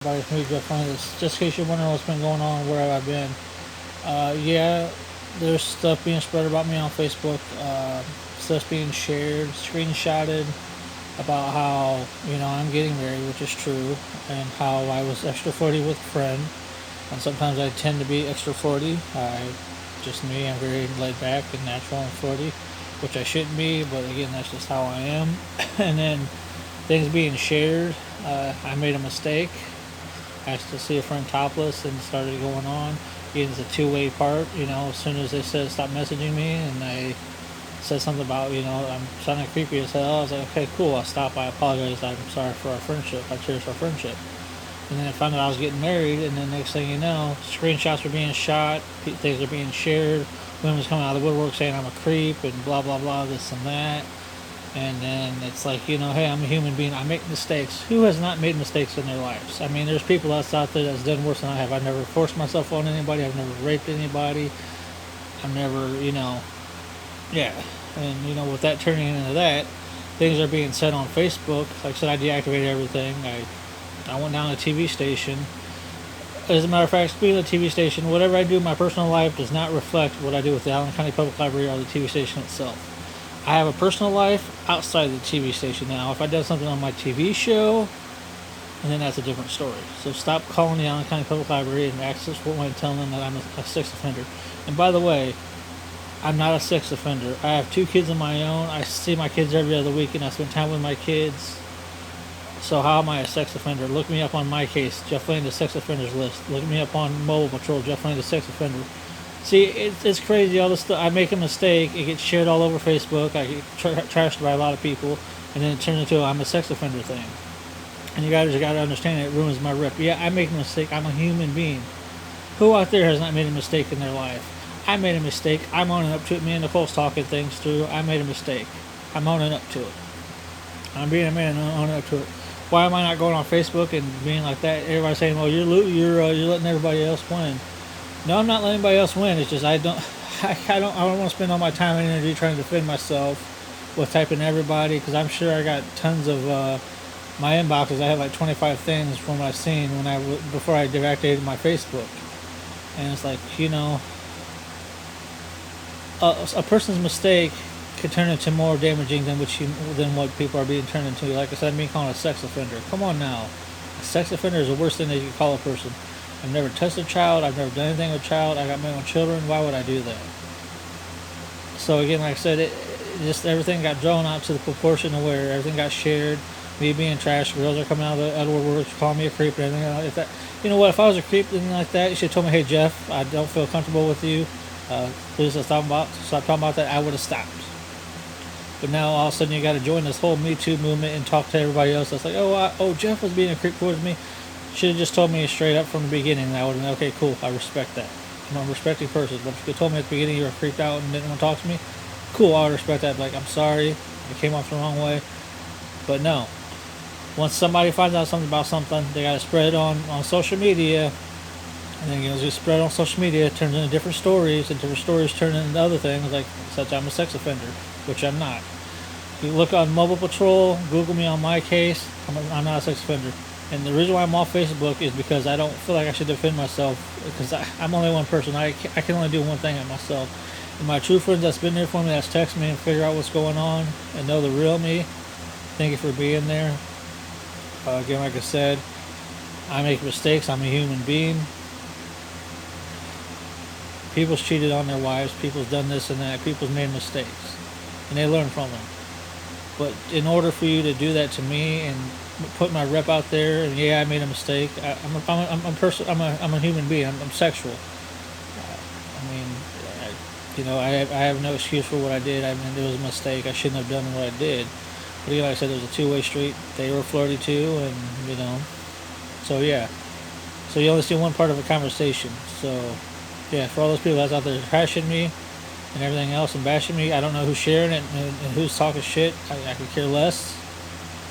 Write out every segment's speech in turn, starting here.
Everybody's me, Jeff Landis. Just in case you're wondering what's been going on, where have I been? Yeah, there's stuff being spread about me on Facebook. Stuff being shared, screenshotted about how I'm getting married, which is true, and how I was extra flirty with a friend. And sometimes I tend to be extra flirty. Just me. I'm very laid back and natural and flirty, which I shouldn't be. But again, that's just how I am. And then things being shared. I made a mistake. Asked to see a friend topless and started going on. Again, it's a two-way part. As soon as they said stop messaging me and I said something about, I'm sounding creepy as hell, I was like, okay, cool, I'll stop. I apologize. I'm sorry for our friendship. I cherish our friendship. And then I found out I was getting married, and then next thing you know, screenshots are being shot, things are being shared, women's coming out of the woodwork saying I'm a creep and blah blah blah, this and that. And then it's like, hey, I'm a human being. I make mistakes. Who has not made mistakes in their lives? I mean, there's people that's out there that's done worse than I have. I've never forced myself on anybody. I've never raped anybody. I've never, yeah. And, with that turning into that, things are being said on Facebook. Like I said, I deactivated everything. I went down to a TV station. As a matter of fact, speaking of the TV station, whatever I do in my personal life does not reflect what I do with the Allen County Public Library or the TV station itself. I have a personal life outside the TV station now. If I did something on my TV show, and then that's a different story. So stop calling the Allen County Public Library and access what when telling them that I'm a sex offender. And by the way, I'm not a sex offender. I have two kids of my own. I see my kids every other weekend. I spend time with my kids. So how am I a sex offender? Look me up on my case, Jeff Lane, the sex offenders list. Look me up on Mobile Patrol, Jeff Lane, the sex offender. See, it's crazy. All this stuff. I make a mistake. It gets shared all over Facebook. I get trashed by a lot of people, and then it turns into I'm a sex offender thing. And you guys got to understand it ruins my rep. Yeah, I make a mistake. I'm a human being. Who out there has not made a mistake in their life? I made a mistake. I'm owning up to it. Me and Nicole's talking things through. I made a mistake. I'm owning up to it. I'm being a man and owning up to it. Why am I not going on Facebook and being like that? Everybody's saying, "Well, you're letting everybody else win." No, I'm not letting anybody else win. It's just I don't want to spend all my time and energy trying to defend myself with typing everybody, because I'm sure I got tons of my inboxes. I have like 25 things from what I've seen before I deactivated my Facebook, and it's like a person's mistake could turn into more damaging than what people are being turned into. Like I said, me calling a sex offender. Come on now, a sex offender is the worst thing that you can call a person. I've never touched a child. I've never done anything with a child. I got my own children. Why would I do that? So again, like I said, it just everything got drawn out to the proportion of where everything got shared. Me being trash, girls are coming out of the woodwork, calling me a creep and everything. If that, if I was a creep and like that, you should have told me, hey Jeff, I don't feel comfortable with you. Please stop talking about that. I would have stopped. But now all of a sudden you got to join this whole Me Too movement and talk to everybody else. That's like, Jeff was being a creep towards me. Should have just told me straight up from the beginning, and I would have been okay, cool, I respect that. I'm a respecting person. But if you told me at the beginning you were creeped out and didn't want to talk to me, cool, I would respect that. Like, I'm sorry, it came off the wrong way. But no. Once somebody finds out something about something, they got to spread it on social media. And then just spread on social media, it turns into different stories, and different stories turn into other things, like such I'm a sex offender, which I'm not. You look on Mobile Patrol, Google me on my case, I'm not a sex offender. And the reason why I'm off Facebook is because I don't feel like I should defend myself, because I'm only one person. I can only do one thing at myself. And my true friends that's been there for me, that's text me and figure out what's going on and know the real me, thank you for being there. Again, like I said, I make mistakes. I'm a human being. People's cheated on their wives. People's done this and that. People's made mistakes, and they learn from them. But in order for you to do that to me and put my rep out there, and yeah, I made a mistake. I'm a human being. I'm sexual. I have no excuse for what I did. I mean, it was a mistake. I shouldn't have done what I did. But like I said, it was a two-way street. They were flirty too, and So yeah. So you only see one part of a conversation. So yeah, for all those people that's out there trashing me and everything else and bashing me, I don't know who's sharing it and who's talking shit. I could care less.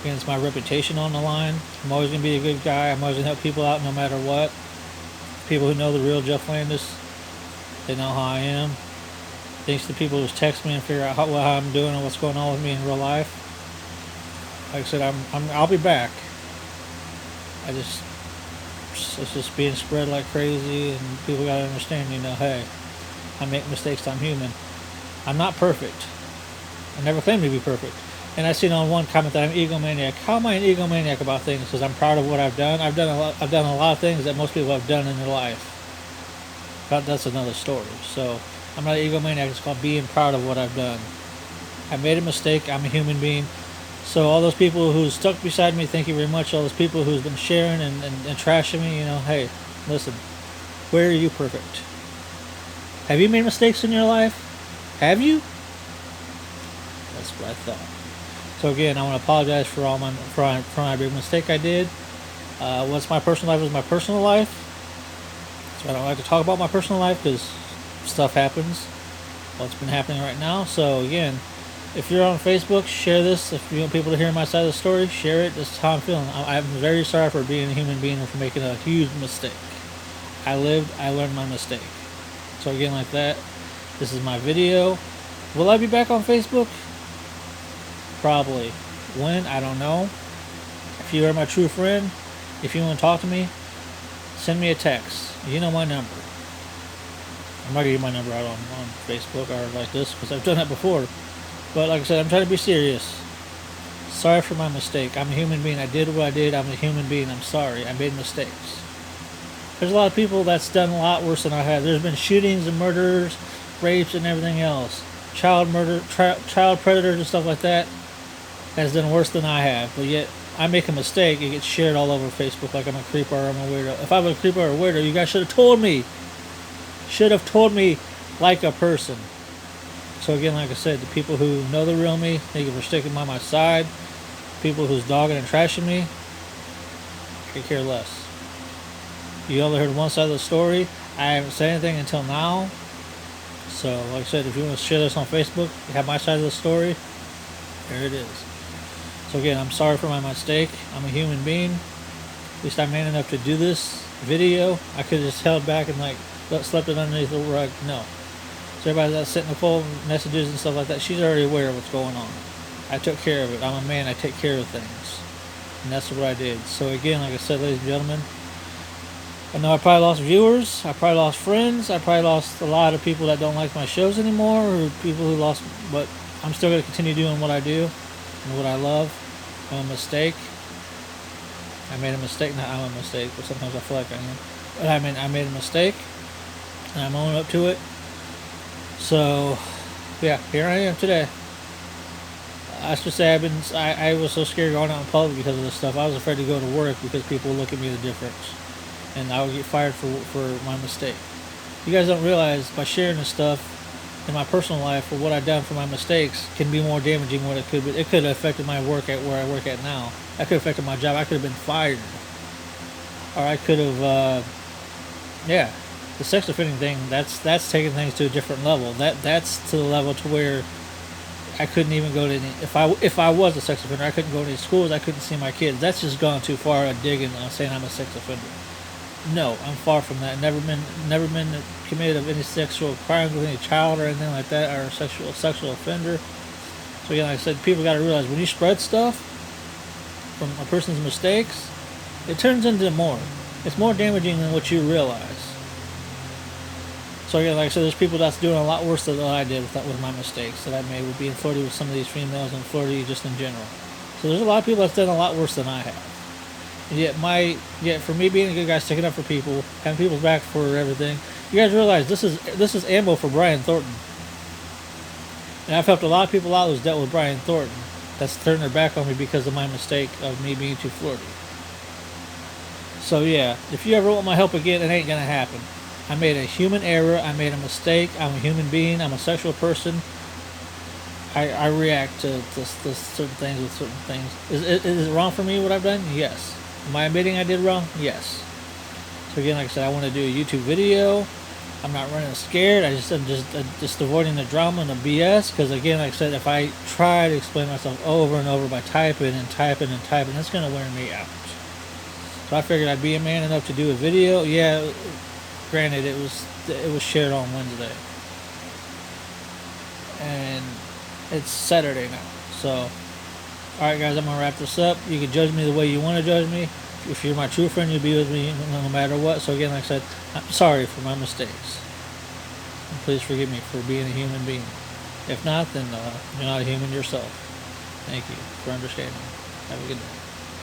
Again, it's my reputation on the line. I'm always going to be a good guy. I'm always going to help people out no matter what. People who know the real Jeff Landis, they know how I am. Thanks to people who text me and figure out how I'm doing and what's going on with me in real life. Like I said, I'll be back. I just it's just being spread like crazy, and people gotta understand, hey, I make mistakes, I'm human. I'm not perfect. I never claim to be perfect. And I seen on one comment that I'm egomaniac. How am I an egomaniac about things? Because I'm proud of what I've done. I've done a lot of things that most people have done in their life. But that's another story. So I'm not an egomaniac. It's called being proud of what I've done. I made a mistake. I'm a human being. So all those people who stuck beside me, thank you very much. All those people who's been sharing and trashing me, hey, listen, where are you perfect? Have you made mistakes in your life? Have you? That's what I thought. So again, I want to apologize for all for my big mistake I did. What's my personal life is my personal life. So I don't like to talk about my personal life because stuff happens. Well, it's been happening right now. So again, if you're on Facebook, share this. If you want people to hear my side of the story, share it. This is how I'm feeling. I'm very sorry for being a human being and for making a huge mistake. I learned my mistake. So again, like that, this is my video. Will I be back on Facebook? Probably. When? I don't know. If you are my true friend, if you want to talk to me, send me a text. You know my number. I'm not going to give my number out on Facebook or like this because I've done that before. But like I said, I'm trying to be serious. Sorry for my mistake. I'm a human being. I did what I did. I'm a human being. I'm sorry. I made mistakes. There's a lot of people that's done a lot worse than I have. There's been shootings and murders, rapes and everything else. Child murder, child predators and stuff like that has done worse than I have. But yet, I make a mistake, it gets shared all over Facebook like I'm a creeper or I'm a weirdo. If I'm a creeper or a weirdo, you guys should have told me. Should have told me like a person. So again, like I said, the people who know the real me, thank you for sticking by my side. People who's dogging and trashing me, I could care less. You only heard one side of the story. I haven't said anything until now. So, like I said, if you want to share this on Facebook, you have my side of the story, there it is. So again, I'm sorry for my mistake. I'm a human being. At least I'm man enough to do this video. I could have just held back and slept it underneath the rug. No. So everybody that's sitting in the phone messages and stuff like that, she's already aware of what's going on. I took care of it. I'm a man. I take care of things. And that's what I did. So again, like I said, ladies and gentlemen, I know I probably lost viewers. I probably lost friends. I probably lost a lot of people that don't like my shows anymore, or people who lost, but I'm still going to continue doing what I do and what I love. I'm a mistake. I made a mistake. Not I'm a mistake, but sometimes I feel like I am. But I made a mistake, and I'm owning up to it. So, yeah, here I am today. I should say I was so scared going out in public because of this stuff. I was afraid to go to work because people would look at me the difference, and I would get fired for my mistake. You guys don't realize by sharing this stuff in my personal life or what I've done for my mistakes can be more damaging than what it could be. It could have affected my work at where I work at now. That could have affected my job. I could have been fired, or I could have, the sex offending thing. That's taking things to a different level. That's to the level to where I couldn't even go to any. If I was a sex offender, I couldn't go to any schools. I couldn't see my kids. That's just gone too far. Digging on saying I'm a sex offender. No, I'm far from that. Never been committed of any sexual crimes with any child or anything like that, or a sexual offender. So again, like I said, people got to realize when you spread stuff from a person's mistakes, it turns into more. It's more damaging than what you realize. So again, like I said, there's people that's doing a lot worse than I did with my mistakes that I made with being flirty with some of these females and flirty just in general. So there's a lot of people that's done a lot worse than I have. And yet for me being a good guy, sticking up for people, having people's back for everything, you guys realize this is ammo for Brian Thornton. And I've helped a lot of people out who's dealt with Brian Thornton that's turned their back on me because of my mistake of me being too flirty. So yeah, if you ever want my help again, it ain't gonna happen. I made a human error. I made a mistake. I'm a human being. I'm a sexual person. I react to certain things with certain things. Is it wrong for me what I've done? Yes. Am I admitting I did wrong? Yes. So again, like I said, I want to do a YouTube video. I'm not running scared. I'm just avoiding the drama and the BS. Because again, like I said, if I try to explain myself over and over by typing, that's going to wear me out. So I figured I'd be a man enough to do a video. Yeah, granted, it was shared on Wednesday, and it's Saturday now. So, all right, guys, I'm gonna wrap this up. You can judge me the way you want to judge me. if you're my true friend, you'll be with me no matter what. So again, like I said, I'm sorry for my mistakes. And please forgive me for being a human being. If not, then you're not a human yourself. Thank you for understanding. Have a good day.